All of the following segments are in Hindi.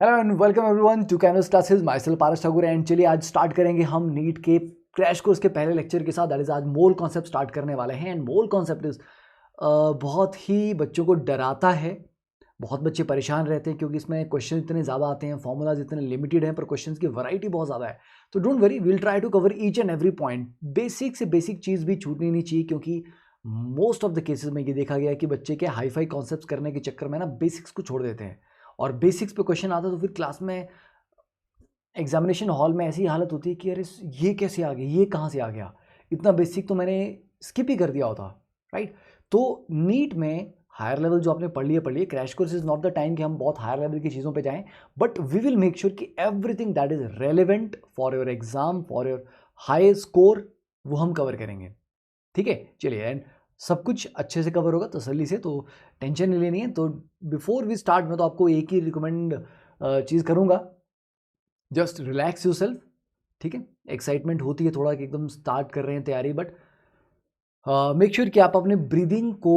Hello and welcome everyone to canvas classes. Myself Paras Thakur and चलिए आज स्टार्ट करेंगे हम नीट के क्रैश कोर्स के पहले लेक्चर के साथ। दैट इज आज मोल कॉन्सेप्ट स्टार्ट करने वाले हैं। एंड मोल कॉन्सेप्ट इज बहुत ही बच्चों को डराता है। बहुत बच्चे परेशान रहते हैं क्योंकि इसमें क्वेश्चन इतने ज़्यादा आते हैं, फॉर्मूलाज इतने लिमिटेड हैं, पर क्वेश्चंस की वैरायटी बहुत ज़्यादा है। तो don't worry, will try to cover each and every point. Basic से बेसिक चीज़ भी छूटनी नहीं चाहिए क्योंकि मोस्ट ऑफ द केसेस में ये देखा गया है कि बच्चे के हाई फाई कॉन्सेप्ट करने के चक्कर में ना बेसिक्स को छोड़ देते हैं। और बेसिक्स पे क्वेश्चन आता है तो फिर क्लास में एग्जामिनेशन हॉल में ऐसी हालत होती है कि अरे ये कैसे आ गया, ये कहाँ से आ गया, इतना बेसिक तो मैंने स्किप ही कर दिया होता। राइट। तो नीट में हायर लेवल जो आपने पढ़ लिए crash course is not the time कि हम बहुत हायर लेवल की चीज़ों पे जाएं, but we will make sure कि everything that is relevant for your exam, for your high score, वो हम कवर करेंगे। ठीक है, चलिए। एंड सब कुछ अच्छे से कवर होगा तसल्ली से, तो टेंशन नहीं लेनी है। तो बिफोर वी स्टार्ट मैं तो आपको एक ही रिकमेंड चीज़ करूँगा, जस्ट रिलैक्स योर सेल्फ। ठीक है, एक्साइटमेंट होती है थोड़ा कि एकदम स्टार्ट कर रहे हैं तैयारी, बट मेक श्योर कि आप अपने ब्रीदिंग को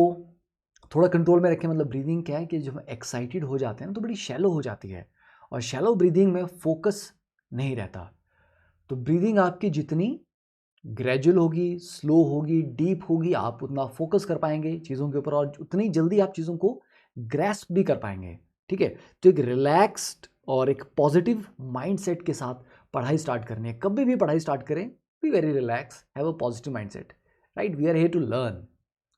थोड़ा कंट्रोल में रखें। मतलब ब्रीदिंग क्या है कि जब एक्साइटेड हो जाते हैं ना तो बड़ी शैलो हो जाती है, और शैलो ब्रीदिंग में फोकस नहीं रहता। तो ब्रीदिंग आपकी जितनी ग्रेजुअल होगी, स्लो होगी, डीप होगी, आप उतना फोकस कर पाएंगे चीज़ों के ऊपर, और उतनी जल्दी आप चीज़ों को ग्रैस्प भी कर पाएंगे। ठीक है, तो एक रिलैक्स्ड और एक पॉजिटिव माइंडसेट के साथ पढ़ाई स्टार्ट करनी है। कभी भी पढ़ाई स्टार्ट करें, be very relax, have a positive mindset. Right, we are here to learn.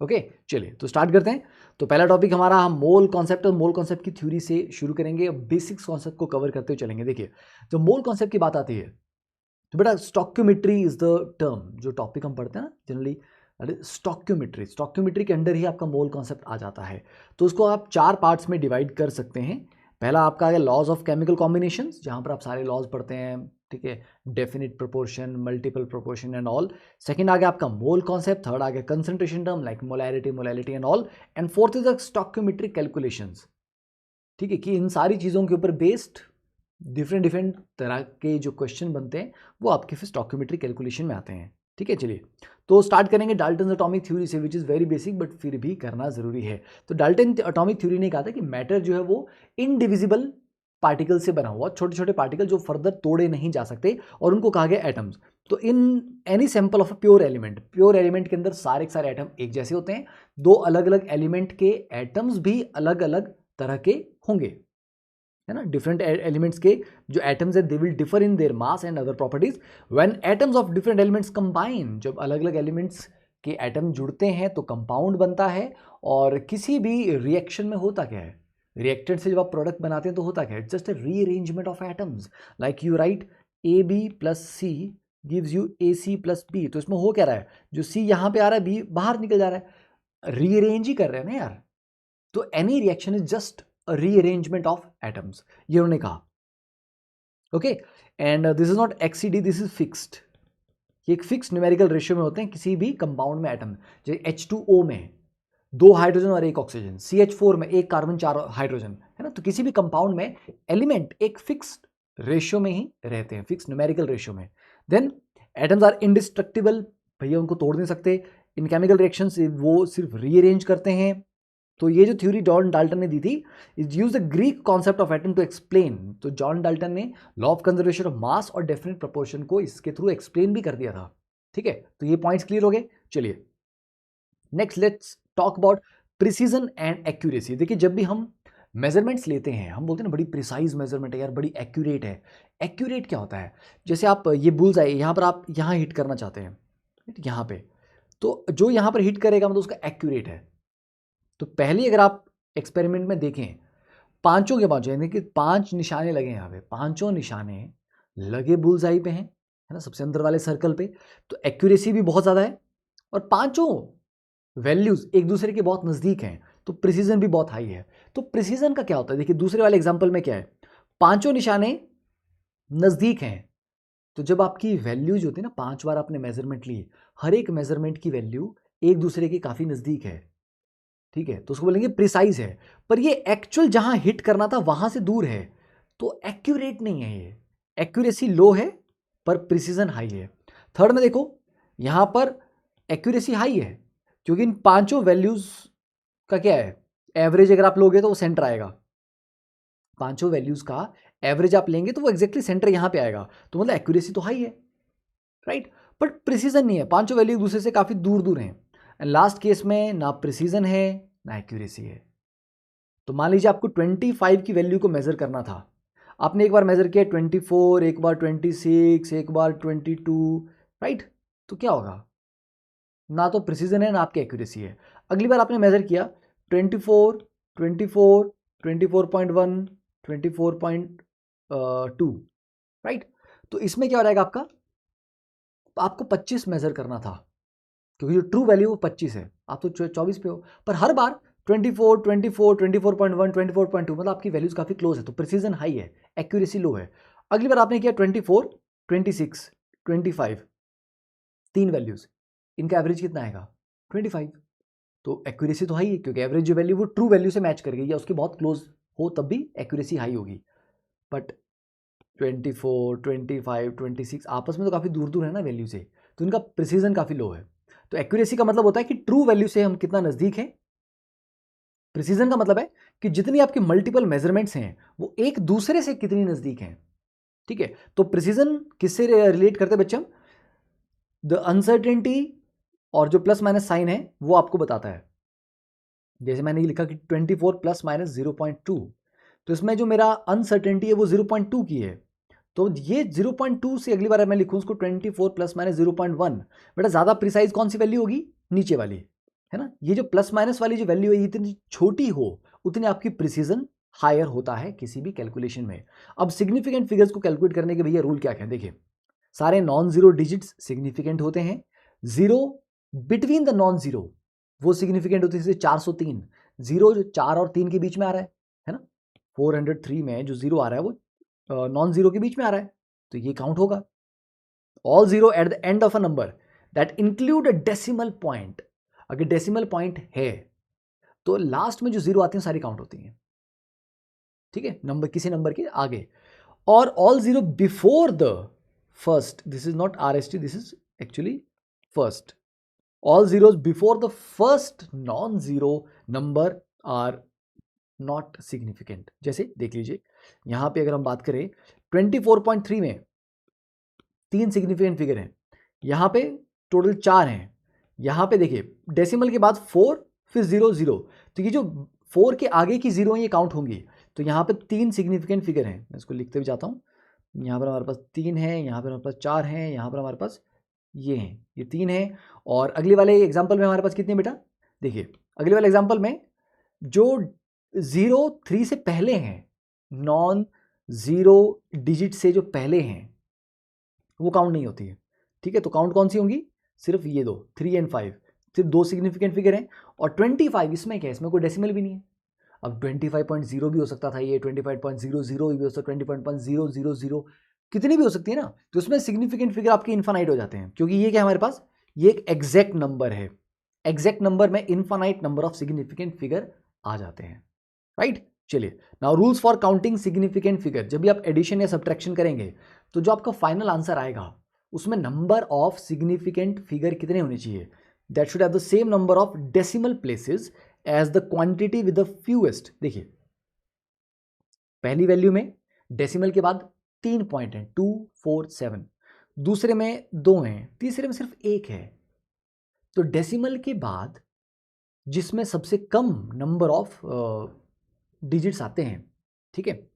Okay, चलिए तो स्टार्ट करते हैं। तो पहला टॉपिक हमारा, हम मोल कॉन्सेप्ट और मोल कॉन्सेप्ट की थ्योरी से शुरू करेंगे। बेसिक्स कॉन्सेप्ट को कवर करते हुए चलेंगे। देखिए, जब मोल कॉन्सेप्ट की बात आती है तो बेटा स्टॉक्योमेट्री इज द टर्म, जो टॉपिक हम पढ़ते हैं ना जनरली, स्टॉक्योमेट्री। स्टॉक्योमेट्री के अंडर ही आपका मोल कॉन्सेप्ट आ जाता है। तो उसको आप चार पार्ट्स में डिवाइड कर सकते हैं। पहला आपका आ गया लॉज ऑफ केमिकल कॉम्बिनेशंस, जहां पर आप सारे लॉज पढ़ते हैं। ठीक है, definite proportion, multiple proportion and all. Second आ गया आपका मोल कॉन्सेप्ट। थर्ड आ गया concentration term like molarity, molality and all. And fourth is the stoichiometric calculations. ठीक है, कि इन सारी चीज़ों के ऊपर बेस्ड डिफरेंट डिफरेंट तरह के जो क्वेश्चन बनते हैं वो आपके फिर स्टॉक्योमेट्रिक कैलकुलेशन में आते हैं। ठीक है, चलिए तो स्टार्ट करेंगे डाल्टन एटॉमिक थ्योरी से, which is very basic but फिर भी करना ज़रूरी है। तो डाल्टन एटॉमिक थ्योरी ने कहा था कि मैटर जो है वो इनडिविजिबल पार्टिकल से बना हुआ, छोटे छोटे पार्टिकल जो फर्दर तोड़े नहीं जा सकते, और उनको कहा गया एटम्स। तो in any sample of a pure element के अंदर सारे के सारे एटम एक जैसे होते हैं। दो अलग अलग एलिमेंट के एटम्स भी अलग अलग तरह के होंगे, है ना। डिफरेंट एलिमेंट्स के जो एटम्स है they will differ in their mass and other properties. When atoms of different elements combine, जब अलग अलग एलिमेंट्स के एटम जुड़ते हैं तो कंपाउंड बनता है। और किसी भी रिएक्शन में होता क्या है, रिएक्टेंट से जब आप प्रोडक्ट बनाते हैं तो होता क्या है, just a rearrangement of atoms. Like you write A B plus C gives you A C plus B. तो इसमें हो क्या रहा है, जो सी यहाँ पे आ रहा है बी बाहर निकल जा रहा है, रीअरेंज ही कर रहे हैं ना यार। तो any reaction is just rearrangement of atoms, ये उन्होंने कहा। Okay, and this is not exceed, this is fixed. ये एक फिक्स न्यूमेरिकल रेशियो में होते हैं किसी भी कंपाउंड में एटम। जैसे H2O में दो हाइड्रोजन और एक ऑक्सीजन, CH4 में एक कार्बन चार हाइड्रोजन, है ना। तो किसी भी कंपाउंड में एलिमेंट एक फिक्स्ड रेशियो में ही रहते हैं, फिक्स न्यूमेरिकल रेशियो में। देन एटम्स आर इंडिस्ट्रक्टिबल, भैया उनको तोड़ नहीं सकते। इन केमिकल रिएक्शंस वो सिर्फ रीअरेंज करते हैं। तो ये जो थ्योरी जॉन डाल्टन ने दी थी, is use the Greek concept of atom to explain. तो जॉन डाल्टन ने law of conservation of mass और डेफिनेट प्रोपोर्शन को इसके थ्रू एक्सप्लेन भी कर दिया था। ठीक है, तो ये पॉइंट्स क्लियर हो गए। चलिए next let's talk about precision and accuracy. देखिए, जब भी हम मेजरमेंट्स लेते हैं हम बोलते हैं ना बड़ी प्रिसाइज मेजरमेंट है यार, बड़ी एक्यूरेट है। एक्यूरेट क्या होता है, जैसे आप ये बुल्स आई यहाँ पर आप यहाँ हिट करना चाहते हैं, यहाँ पे, तो जो यहाँ पर हिट करेगा मतलब उसका एक्यूरेट है। तो पहले अगर आप एक्सपेरिमेंट में देखें, पांचों के पांचों यानी कि 5 निशाने लगे यहाँ पे, पांचों निशाने लगे बुल्स आई पे हैं, है ना, सबसे अंदर वाले सर्कल पे। तो एक्यूरेसी भी बहुत ज़्यादा है, और पांचों वैल्यूज एक दूसरे के बहुत नज़दीक हैं, तो प्रिसीजन भी बहुत हाई है। तो प्रिसीजन का क्या होता है, देखिए दूसरे वाले एग्जाम्पल में क्या है, पांचों निशाने नज़दीक हैं। तो जब आपकी वैल्यूज होती है ना, 5 बार आपने मेजरमेंट ली, हर एक मेजरमेंट की वैल्यू एक दूसरे के काफ़ी नज़दीक है। ठीक है, तो उसको बोलेंगे प्रिसाइज है। पर ये एक्चुअल जहां हिट करना था वहां से दूर है, तो एक्यूरेट नहीं है। ये एक्यूरेसी लो है पर प्रिसीजन हाई है। थर्ड में देखो, यहां पर एक्यूरेसी हाई है क्योंकि इन पांचों वैल्यूज का क्या है, एवरेज अगर आप लोगे तो वो सेंटर आएगा। पांचों वैल्यूज का एवरेज आप लेंगे तो वो एग्जैक्टली सेंटर यहाँ पे आएगा, तो मतलब एक्यूरेसी तो हाई है, राइट, बट प्रिसीजन नहीं है, पांचों वैल्यू एक दूसरे से काफी दूर दूर हैं। एंड लास्ट केस में ना प्रिसीजन है ना एक्यूरेसी है। तो मान लीजिए आपको 25 की वैल्यू को मेजर करना था, आपने एक बार मेजर किया 24, एक बार 26, एक बार 22, राइट, तो क्या होगा, ना तो प्रिसीजन है ना आपकी एक्यूरेसी है। अगली बार आपने मेजर किया 24, 24, 24.1, 24.2, राइट, तो इसमें क्या हो जाएगा आपका, आपको 25 मेजर करना था क्योंकि जो ट्रू वैल्यू वो 25 है, आप तो 24 पे हो, पर हर बार 24, 24, 24.1, 24.2, मतलब आपकी वैल्यूज काफी क्लोज है, तो प्रिसीजन हाई है, एक्यूरेसी लो है। अगली बार आपने किया 24, 26, 25, तीन वैल्यूज, इनका एवरेज कितना आएगा 25, तो एक्यूरेसी तो हाई है क्योंकि एवरेज जो वैल्यू वो ट्रू वैल्यू से मैच कर गई या उसके बहुत क्लोज हो तब भी एक्यूरेसी हाई होगी। बट 24, 25, 26 आपस में तो काफ़ी दूर दूर है ना वैल्यू से, तो इनका प्रिसीजन काफ़ी लो है। तो एक्यूरेसी का मतलब होता है कि ट्रू वैल्यू से हम कितना नज़दीक हैं, प्रिसीजन का मतलब है कि जितनी आपकी मल्टीपल मेजरमेंट्स हैं वो एक दूसरे से कितनी नज़दीक हैं, ठीक है। तो प्रिसीजन किससे रिलेट करते हैं बच्चे हम, द अनसर्टेनिटी और जो प्लस माइनस साइन है वो आपको बताता है। जैसे मैंने ये लिखा कि 24 प्लस माइनस 0.2, तो इसमें जो मेरा अनसर्टेनिटी है वो 0.2 की है, तो ये 0.2 से अगली बार मैं लिखूँ उसको 24 प्लस माइनस 0.1, बेटा ज़्यादा प्रिसाइज कौन सी वैल्यू होगी, नीचे वाली, है ना। ये जो प्लस माइनस वाली जो वैल्यू है इतनी छोटी हो उतनी आपकी प्रिसीजन हायर होता है किसी भी कैलकुलेशन में। अब सिग्निफिकेंट फिगर्स को कैलकुलेट करने के भैया रूल क्या क्या है, देखिए सारे नॉन जीरो डिजिट्स सिग्निफिकेंट होते हैं, zero between the non zero वो सिग्निफिकेंट होती है, जैसे 403, जीरो जो 4 और 3 के बीच में आ रहा है ना, 403 में जो जीरो आ रहा है वो नॉन जीरो के बीच में आ रहा है, तो ये काउंट होगा। All zero at the end of a number that include a decimal point, अगर डेसिमल पॉइंट है तो लास्ट में जो जीरो आती है सारी काउंट होती हैं, ठीक है, नंबर किसी नंबर के आगे। और all zero before the first, this is not R S T, this is actually first, all zeros before the first non-zero number are not significant। जैसे देख लीजिए यहां पे अगर हम बात करें 24.3 में तीन सिग्निफिकेंट फिगर हैं, यहां पे टोटल 4 हैं, यहां पे देखिए डेसिमल के बाद 4 फिर 0 0, तो ये जो 4 के आगे की जीरो हैं ये काउंट होंगी, तो यहां पे तीन सिग्निफिकेंट फिगर हैं, मैं इसको लिखते भी जाता हूं, यहां पर हमारे पास 3 है, यहां पर हमारे पास 4 हैं, यहां पर हमारे पास ये हैं, ये 3 हैं। और अगले वाले एग्जाम्पल में हमारे पास कितने बेटा, देखिए अगले वाले एग्जाम्पल में जो 0 3 से पहले हैं, नॉन जीरो डिजिट से जो पहले हैं वो काउंट नहीं होती है, ठीक है, तो काउंट कौन सी होंगी, सिर्फ ये दो 3 और 5, सिर्फ दो सिग्निफिकेंट फिगर हैं। और 25 इसमें क्या है, इसमें कोई डेसिमल भी नहीं है, अब 25.0 भी हो सकता था, ये 25.00 भी हो सकता, 25.000 कितनी भी हो सकती है ना, तो इसमें सिग्निफिकेंट फिगर आपके इन्फानाइट हो जाते हैं, क्योंकि ये क्या हमारे पास, ये एक एग्जैक्ट नंबर है, एग्जैक्ट नंबर में infinite number of significant figure आ जाते हैं, राइट। चलिए now rules for counting significant figure, जब भी आप एडिशन या सब्ट्रैक्शन करेंगे तो जो आपका फाइनल आंसर आएगा उसमें नंबर ऑफ सिग्निफिकेंट फिगर कितने होने चाहिए, that should have the same number of decimal places as the quantity with the fewest. देखिए पहली वैल्यू में डेसिमल के बाद 3 पॉइंट हैं 2 4 7, दूसरे में 2 हैं, तीसरे में सिर्फ 1 है, तो डेसिमल के बाद जिसमें सबसे कम नंबर ऑफ डिजिट्स आते हैं, ठीक है,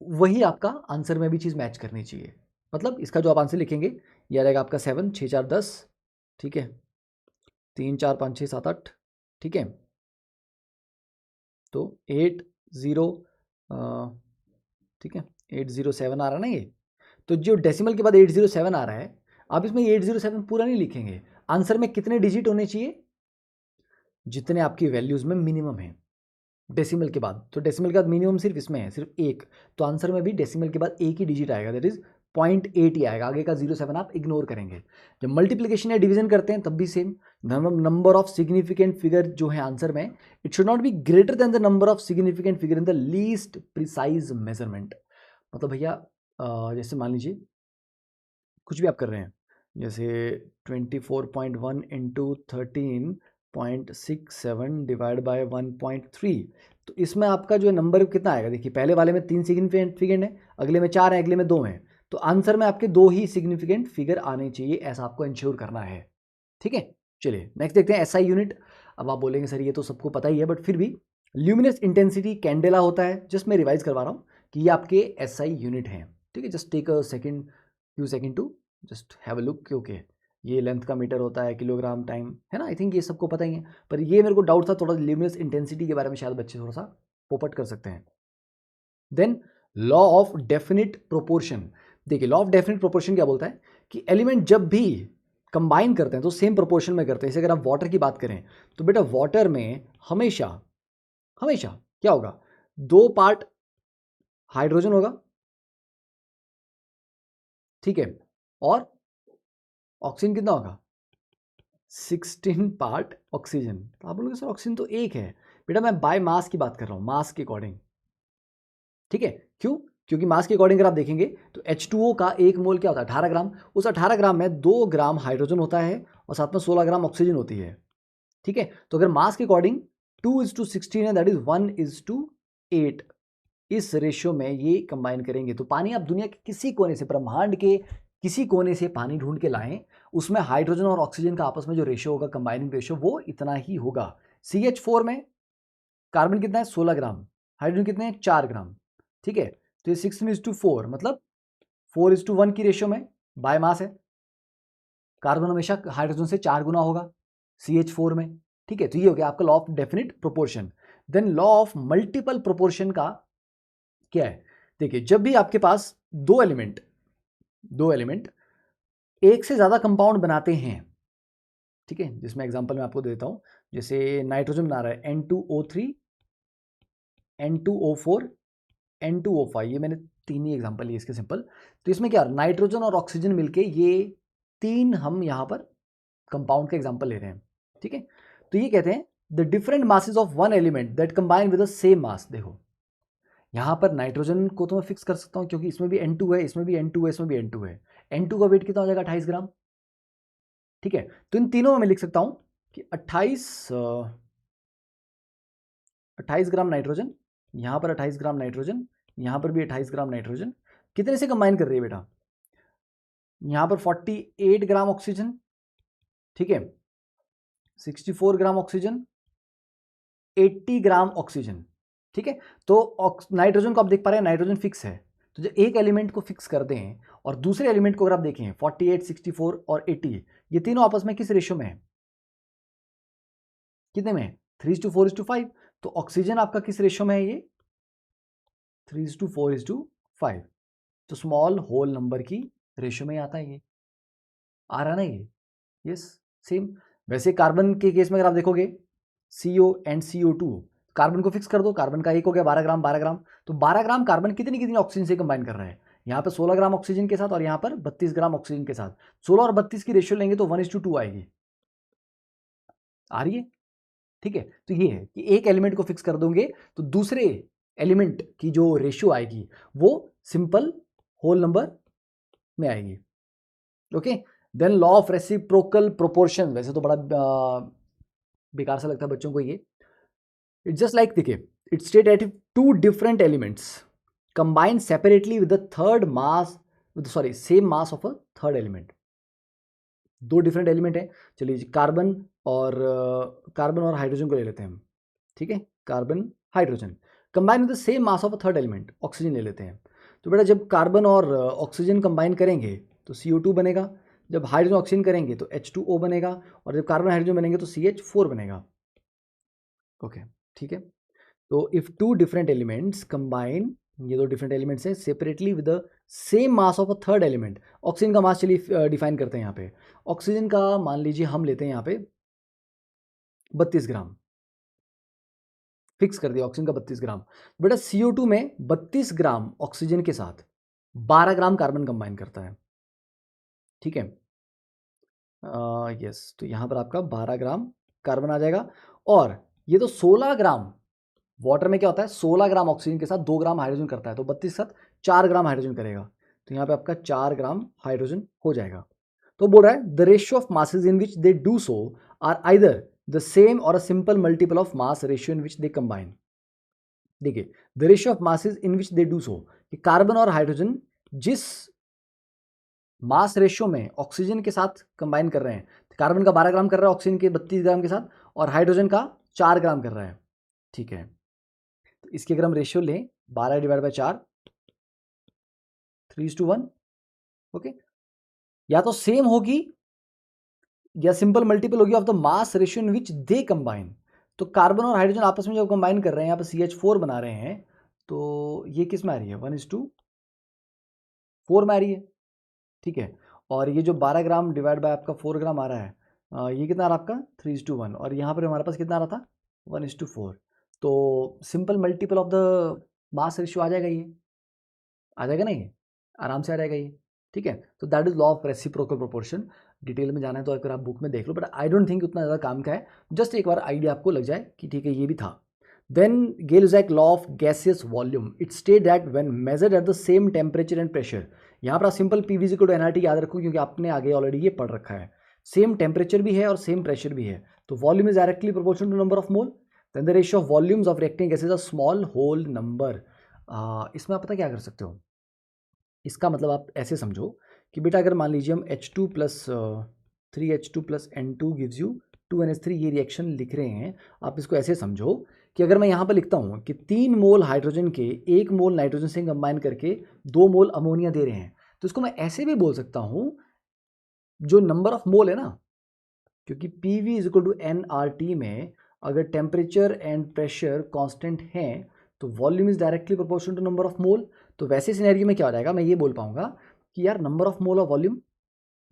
वही आपका आंसर में भी चीज़ मैच करनी चाहिए। मतलब इसका जो आप आंसर लिखेंगे ये आ जाएगा आपका 7 6 4 10, ठीक है, 3 4 5 6 7 8, ठीक है, तो 8 0, ठीक है 807 आ रहा है ना ये, तो जो डेसिमल के बाद 807 आ रहा है, आप इसमें 807 पूरा नहीं लिखेंगे, आंसर में कितने डिजिट होने चाहिए, जितने आपकी वैल्यूज में मिनिमम है डेसिमल के बाद, तो डेसिमल के बाद मिनिमम सिर्फ इसमें है सिर्फ एक, तो आंसर में भी डेसिमल के बाद एक ही डिजिट आएगा, दैट इज 0.8 ही आएगा, आगे का 07 आप इग्नोर करेंगे। जब मल्टीप्लिकेशन या डिवीजन करते हैं तब भी same, number of significant figure जो है आंसर में, it should not be greater than the number of significant figure in the least precise measurement. मतलब भैया जैसे मान लीजिए कुछ भी आप कर रहे हैं, जैसे 24.1 इंटू 13.67 डिवाइड बाय 1.3, तो इसमें आपका जो नंबर कितना आएगा, देखिए पहले वाले में 3 सिग्निफिकेंट है, अगले में 4 है, अगले में 2 है, तो आंसर में आपके 2 ही सिग्निफिकेंट फिगर आने चाहिए, ऐसा आपको इंश्योर करना है। ठीक है, चलिए नेक्स्ट देखते हैं एसआई यूनिट। अब आप बोलेंगे सर ये तो सबको पता ही है, बट फिर भी ल्यूमिनस इंटेंसिटी कैंडेला होता है, जस्ट मैं रिवाइज करवा रहा हूँ कि ये आपके एसआई यूनिट हैं। ठीक है, just take a second, few second to just have a look, okay ये लेंथ का मीटर होता है, किलोग्राम टाइम है ना, आई थिंक ये सबको पता ही है, पर ये मेरे को डाउट था थोड़ा ल्यूमिनस इंटेंसिटी के बारे में, शायद बच्चे थोड़ा सा पोपट कर सकते हैं। Then law of definite proportion, देखिए लॉ ऑफ डेफिनिट प्रोपोर्शन क्या बोलता है कि एलिमेंट जब भी कंबाइन करते हैं तो सेम प्रोपोर्शन में करते हैं। जैसे अगर आप वाटर की बात करें तो बेटा वाटर में हमेशा हमेशा क्या होगा, 2 पार्ट हाइड्रोजन होगा, ठीक है, और ऑक्सीजन कितना होगा, 16 पार्ट ऑक्सीजन। तो आप बोलोगे सर ऑक्सीजन तो एक है, बेटा मैं बाय मास की बात कर रहा हूं, मास के अकॉर्डिंग। ठीक है, क्यों, क्योंकि मास के अकॉर्डिंग अगर आप देखेंगे तो H2O का 1 मोल क्या होता है, 18 ग्राम, उस 18 ग्राम में 2 ग्राम हाइड्रोजन होता है और साथ में 16 ग्राम ऑक्सीजन होती है। ठीक है, तो अगर मास के अकॉर्डिंग 2:16 है, दैट इज 1:8, इस रेशियो में ये कंबाइन करेंगे तो पानी आप दुनिया के किसी कोने से, ब्रह्मांड के किसी कोने से पानी ढूंढ के लाएं, उसमें हाइड्रोजन और ऑक्सीजन का आपस में जो रेशियो होगा, कंबाइनिंग रेशियो, वो इतना ही होगा। CH4 में कार्बन कितना है, 16 ग्राम, हाइड्रोजन कितने हैं, 4 ग्राम। ठीक है, तो ये 16:4 मतलब 4:1 की रेशियो में बाय मास है। कार्बन हमेशा हाइड्रोजन से 4 गुना होगा CH4 में। ठीक है, तो ये हो गया आपका law of definite proportion. Then law of multiple proportion का क्या है, देखिए जब भी आपके पास दो एलिमेंट एक से ज्यादा कंपाउंड बनाते हैं, ठीक है, जिसमें एग्जांपल मैं आपको देता हूं, जैसे नाइट्रोजन बना रहा है N2O3, N2O4, N2O5, ये मैंने 3 ही एग्जांपल लिए इसके सिंपल। तो इसमें क्या, नाइट्रोजन और ऑक्सीजन मिलके ये 3 हम यहां पर कंपाउंड का एग्जांपल ले रहे हैं। ठीक है, तो ये कहते हैं the different masses of one element that combine with the same mass. देखो यहां पर नाइट्रोजन को तो मैं फिक्स कर सकता हूं क्योंकि इसमें भी N2 है, इसमें भी N2 है, इसमें भी N2 है। N2 का वेट कितना हो जाएगा, 28 ग्राम। ठीक है, तो इन तीनों में मैं लिख सकता हूं कि 28 ग्राम नाइट्रोजन, यहां पर 28 ग्राम नाइट्रोजन, यहां पर भी 28 ग्राम नाइट्रोजन, कितने से कंबाइन कर रही है बेटा, यहां पर 48 ग्राम ऑक्सीजन, ठीक है, 64 ग्राम ऑक्सीजन, 80 ग्राम ऑक्सीजन। ठीक है, तो नाइट्रोजन को आप देख पा रहे हैं, नाइट्रोजन फिक्स है, तो जब एक एलिमेंट को फिक्स कर दें और दूसरे एलिमेंट को अगर आप देखें 48, 64 और 80, ये तीनों आपस में किस रेशियो में है, कितने में है, 3:4:5। तो ऑक्सीजन आपका किस रेशियो में है, ये 3:4:5, तो स्मॉल होल नंबर की रेशियो में आता है, ये आ रहा ना ये, यस सेम। वैसे कार्बन के केस में अगर आप देखोगे CO एंड CO2, कार्बन को फिक्स कर दो, कार्बन का एक हो गया 12 ग्राम, 12 ग्राम, तो 12 ग्राम कार्बन कितनी कितनी ऑक्सीजन से कंबाइन कर रहा है, यहाँ पे 16 ग्राम ऑक्सीजन के साथ और यहाँ पर 32 ग्राम ऑक्सीजन के साथ। 16 और 32 की रेशियो लेंगे तो 1:2 आएगी, आ रही है। ठीक है, तो ये है कि एक एलिमेंट को फिक्स कर दोगे तो दूसरे एलिमेंट की जो रेशियो आएगी वो सिंपल होल नंबर में आएगी। Okay, then law of reciprocal proportion, वैसे तो बड़ा बेकार सा लगता है बच्चों को ये, इट्स जस्ट लाइक, देखिए it state at 2 different elements combine separately with the third mass, sorry same mass of a third element. 2 different element है, चलिए कार्बन और हाइड्रोजन को ले लेते हैं हम। ठीक है, carbon hydrogen combine with the same mass of a third element, oxygen ले लेते हैं। तो बेटा जब कार्बन और ऑक्सीजन कंबाइन करेंगे तो CO2 बनेगा, जब हाइड्रोजन ऑक्सीजन करेंगे तो H2O बनेगा, और जब कार्बन हाइड्रोजन बनेंगे तो CH4 बनेगा। ओके, ठीक है, तो इफ 2 डिफरेंट एलिमेंट्स कंबाइन, ये 2 डिफरेंट एलिमेंट्स हैं, separately with the same mass of a third element, oxygen का मास चलिए डिफाइन करते हैं यहाँ पे। ऑक्सीजन का मान लीजिए हम लेते हैं यहाँ पे 32 ग्राम, फिक्स कर दिया ऑक्सीजन का 32 ग्राम। बेटा CO2 में 32 ग्राम ऑक्सीजन के साथ 12 ग्राम कार्बन कंबाइन करता है। ठीक है, यस, तो यहाँ पर आपका 12 ग्राम कार्बन आ जाएगा, और ये तो 16 ग्राम, वाटर में क्या होता है 16 ग्राम ऑक्सीजन के साथ 2 ग्राम हाइड्रोजन करता है, तो 32 के साथ 4 ग्राम हाइड्रोजन करेगा, तो यहाँ पे आपका 4 ग्राम हाइड्रोजन हो जाएगा। तो बोल रहा है the ratio of masses in which they do so are either the same और a simple multiple of mass ratio in which they combine. देखिए the ratio of masses in which they do so, कि कार्बन और हाइड्रोजन जिस मास रेशियो में ऑक्सीजन के साथ कंबाइन कर रहे हैं, कार्बन का 12 ग्राम कर रहा है ऑक्सीजन के 32 ग्राम के साथ, और हाइड्रोजन का 4 ग्राम कर रहा है, ठीक है। तो इसकी अगर हम रेशियो लें 12 डिवाइड बाई 4, 3:1, ओके। या तो सेम होगी या सिंपल मल्टीपल होगी of the mass ratio in which they combine. तो कार्बन और हाइड्रोजन आपस में जब कंबाइन कर रहे हैं, यहाँ पर CH4 बना रहे हैं, तो ये किस में आ रही है, 1:4 में आ रही है, ठीक है। और ये जो 12 ग्राम डिवाइड बाय आपका 4 ग्राम आ रहा है, ये कितना आ रहा है आपका 3:1, और यहाँ पर हमारे पास कितना आ रहा था 1:4। तो simple multiple of the mass ratio आ जाएगा, ये आ जाएगा ना, ये आराम से आ जाएगा ये, ठीक है। तो that is law of reciprocal proportion. Detail में जाना है तो अगर आप बुक में देख लो, बट आई डोंट थिंक उतना ज़्यादा काम का है, जस्ट एक बार आइडिया आपको लग जाए कि ठीक है ये भी था। Then Gay Lussac law of gaseous volume, it state that when measured at the same temperature and pressure, यहाँ पर आप सिंपल PV=NRT याद रखो, क्योंकि आपने आगे ऑलरेडी ये पढ़ रखा है। सेम टेम्परेचर भी है और सेम प्रेशर भी है, तो volume is directly proportional to number of mole. Then the ratio of volumes of reacting gases a small whole number. इसमें आप पता क्या कर सकते हो, इसका मतलब आप ऐसे समझो कि बेटा अगर मान लीजिए हम H2 plus 3H2 plus N2 gives you 2NH3, ये रिएक्शन लिख रहे हैं, आप इसको ऐसे समझो कि अगर मैं यहाँ पर लिखता हूँ कि 3 मोल हाइड्रोजन के 1 मोल नाइट्रोजन से कंबाइन करके 2 मोल अमोनिया दे रहे हैं, तो इसको मैं ऐसे भी बोल सकता हूँ, जो नंबर ऑफ मोल है ना, क्योंकि PV=NRT में अगर टेम्परेचर एंड प्रेशर कांस्टेंट हैं तो volume is directly proportional to number of mole. तो वैसे सिनेरियो में क्या हो जाएगा, मैं ये बोल पाऊंगा कि यार नंबर ऑफ मोल और वॉल्यूम,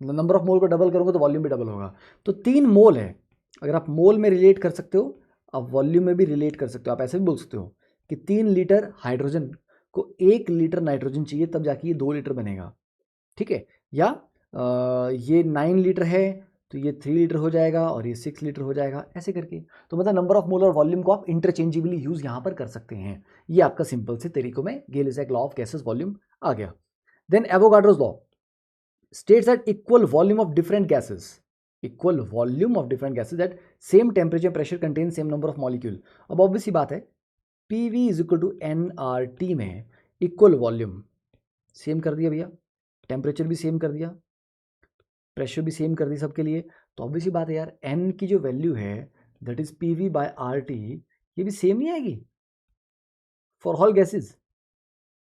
नंबर ऑफ मोल को डबल करूंगा तो वॉल्यूम भी डबल होगा। तो 3 मोल है, अगर आप मोल में रिलेट कर सकते हो, आप वॉल्यूम में भी रिलेट कर सकते हो। आप ऐसे भी बोल सकते हो कि 3 लीटर हाइड्रोजन को 1 लीटर नाइट्रोजन चाहिए, तब जाके ये 2 लीटर बनेगा, ठीक है। या ये 9 लीटर है तो ये 3 लीटर हो जाएगा और ये 6 लीटर हो जाएगा, ऐसे करके। तो मतलब नंबर ऑफ मोल और वॉल्यूम को आप इंटरचेंजेबली यूज यहाँ पर कर सकते हैं। ये आपका सिंपल से तरीकों में Gay Lussac law of gases volume आ गया। Then Avogadro's law states that equal volume of different gases at same temperature pressure contain same number of molecule। अब ऑब्वियस सी बात है, PV=NRT में इक्वल वॉल्यूम सेम कर दिया भैया, टेम्परेचर भी सेम कर दिया, प्रेशर भी सेम कर दी सबके लिए, तो ऑब्वियस सी बात है यार, N की जो वैल्यू है दैट इज PV/RT, ये भी सेम नहीं आएगी फॉर ऑल गैसेस।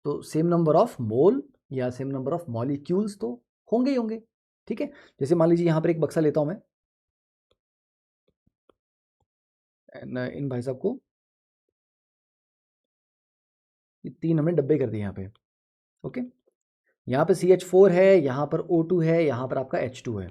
तो सेम नंबर ऑफ मोल या सेम नंबर ऑफ मॉलिक्यूल्स तो होंगे ही होंगे, ठीक है। जैसे मान लीजिए यहाँ पर एक बक्सा लेता हूँ मैं, इन भाई साहब को ये 3 हमने डब्बे कर दिए यहाँ पे, ओके। यहाँ पे CH4 है, यहाँ पर O2 है, यहाँ पर आपका H2 है,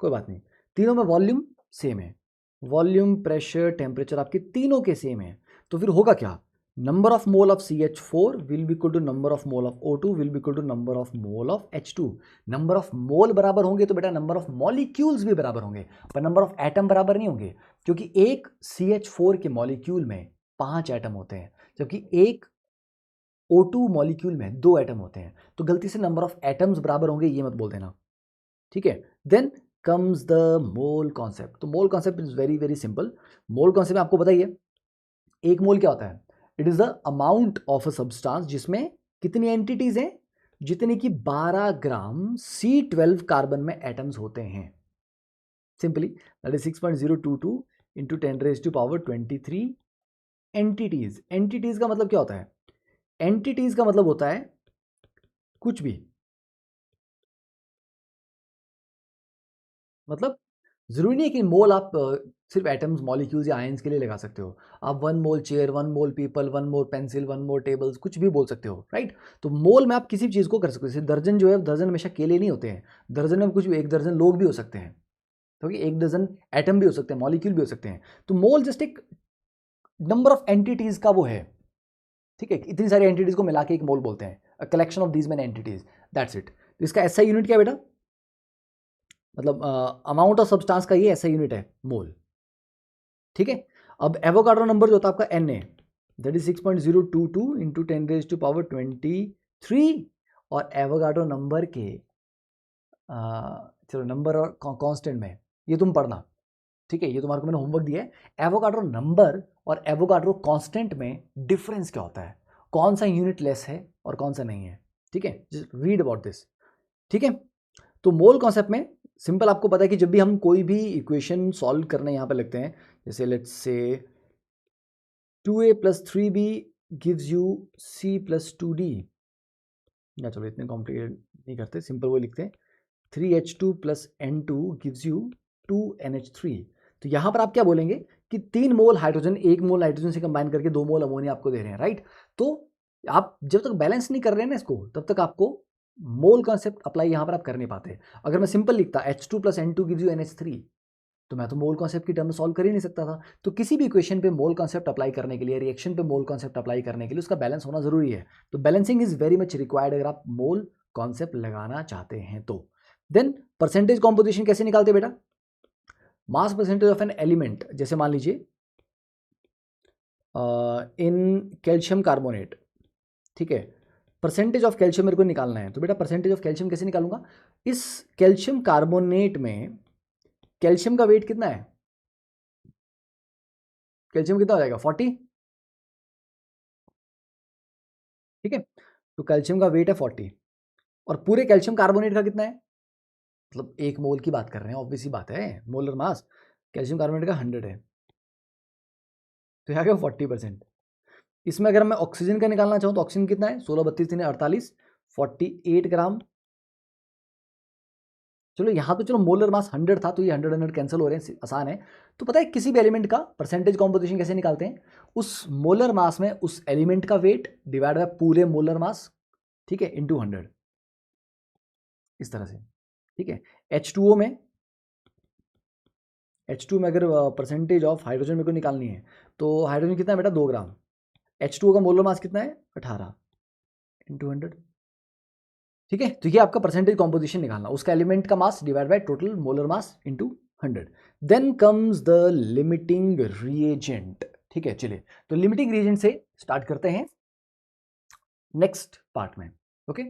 कोई बात नहीं, तीनों में वॉल्यूम सेम है, वॉल्यूम प्रेशर टेम्परेचर आपके तीनों के सेम है। तो फिर होगा क्या, number of mole of CH4 will be equal to number of mole of O2 will be equal to number of mole of H2। Number of mole बराबर होंगे तो बेटा नंबर ऑफ मॉलिक्यूल्स भी बराबर होंगे, पर नंबर ऑफ एटम बराबर नहीं होंगे, क्योंकि एक CH4 के मॉलिक्यूल में 5 एटम होते हैं, जबकि एक O2 मॉलिक्यूल में 2 एटम होते हैं। तो गलती से नंबर ऑफ एटम्स बराबर होंगे ये मत बोल देना, ठीक है। Then comes the mole concept. तो mole concept is very very simple. Mole concept में आपको बताइए, एक मोल क्या होता है, it is the amount of a substance जिसमें कितनी एंटिटीज हैं, जितने की 12 ग्राम C12 कार्बन में एटम्स होते हैं। Simply that is 6.022 into 10⁻23 entities. Entities का मतलब क्या होता है, एंटिटीज का मतलब होता है कुछ भी, मतलब जरूरी नहीं है कि मोल आप सिर्फ एटम्स मॉलिक्यूल्स या आयंस के लिए लगा सकते हो। आप 1 मोल चेयर, 1 मोल पीपल, 1 मोल पेंसिल, 1 मोल टेबल्स, कुछ भी बोल सकते हो, राइट। तो मोल में आप किसी भी चीज़ को कर सकते हो। जैसे दर्जन जो है, दर्जन हमेशा केले नहीं होते हैं, दर्जन में कुछ भी, 1 दर्जन लोग भी हो सकते हैं, क्योंकि 1 दर्जन एटम भी हो सकते हैं, मॉलिक्यूल भी हो सकते हैं। तो मोल जस्ट एक नंबर ऑफ एंटिटीज का वो है, ठीक है। इतनी सारी एंटिटीज को मिला के एक मोल बोलते हैं, a collection of these many entities, that's it. तो इसका ऐसा यूनिट क्या है बेटा, मतलब अमाउंट ऑफ सब्सटेंस का ये ऐसा यूनिट है मोल, ठीक है। अब एवोगाड्रो नंबर जो होता है आपका Na, दैट इज 6.022 इंटू 10⁻23। और एवोगाड्रो नंबर के चलो नंबर और कांस्टेंट में ये तुम पढ़ना, ठीक है, ये तुम्हारे को मैंने होमवर्क दिया है। एवोगाड्रो नंबर और एवोगाड्रो कांस्टेंट में डिफरेंस क्या होता है, कौन सा यूनिट लेस है और कौन सा नहीं है, ठीक है, जस्ट रीड अबाउट दिस, ठीक है। तो मोल कॉन्सेप्ट में सिंपल आपको पता है कि जब भी हम कोई भी इक्वेशन सॉल्व करने यहाँ पे लगते हैं, जैसे let's say 2a + 3b gives you c + 2d, या चलो इतने कॉम्प्लिकेटेड नहीं करते, सिंपल वो लिखते हैं 3h2 + n2 gives you 2NH3। तो यहाँ पर आप क्या बोलेंगे कि 3 मोल हाइड्रोजन 1 मोल नाइट्रोजन से कंबाइन करके 2 मोल अमोनिया आपको दे रहे हैं, राइट। तो आप जब तक बैलेंस नहीं कर रहे हैं ना इसको, तब तक आपको मोल कॉन्सेप्ट अप्लाई यहाँ पर आप कर नहीं पाते। अगर मैं सिंपल लिखता H2 + N2 gives you NH3, तो मैं तो मोल कॉन्सेप्ट की टर्म सॉल्व कर ही नहीं सकता था। तो किसी भी इक्वेशन पे मोल कॉन्सेप्ट अप्लाई करने के लिए, रिएक्शन पे मोल कॉन्सेप्ट अप्लाई करने के लिए उसका बैलेंस होना जरूरी है। तो balancing is very much required अगर आप मोल कॉन्सेप्ट लगाना चाहते हैं तो। देन परसेंटेज कॉम्पोजिशन कैसे निकालते बेटा, mass percentage of an element, जैसे मान लीजिए इन कैल्शियम कार्बोनेट, ठीक है, परसेंटेज ऑफ कैल्शियम मेरे को निकालना है। तो बेटा परसेंटेज ऑफ कैल्शियम कैसे निकालूंगा, इस कैल्शियम कार्बोनेट में कैल्शियम का वेट कितना है, कैल्शियम कितना हो जाएगा 40, ठीक है। तो कैल्शियम का वेट है 40 और पूरे कैल्शियम कार्बोनेट का कितना है, मतलब 1 मोल की बात कर रहे हैं, ऑब्वियस ही बात है, मोलर मास कैल्शियम कार्बोनेट का 100 है, तो यहाँ क्या 40%। इसमें अगर मैं ऑक्सीजन का निकालना चाहूँ तो ऑक्सीजन कितना है, 16 32 3 48, 48 ग्राम। चलो यहाँ तो चलो मोलर मास 100 था, तो ये 100 कैंसिल हो रहे हैं, आसान है। तो पता है किसी भी एलिमेंट का परसेंटेज कॉम्पोजिशन कैसे निकालते हैं, उस मोलर मास में उस एलिमेंट का वेट डिवाइड बाय पूरे मोलर मास, ठीक है, इंटू 100, इस तरह से, ठीक है। H2O में अगर परसेंटेज ऑफ हाइड्रोजन मेरे को निकालनी है, तो हाइड्रोजन कितना है बेटा 2 ग्राम, H2O का मोलर मास कितना है 18 इंटू 100, ठीक है। तो ये आपका परसेंटेज कॉम्पोजिशन निकालना, उसका एलिमेंट का mass divide by total molar mass into 100। Then comes the limiting reagent, ठीक है। चलिए तो लिमिटिंग रिएजेंट से स्टार्ट करते हैं नेक्स्ट पार्ट में, ओके।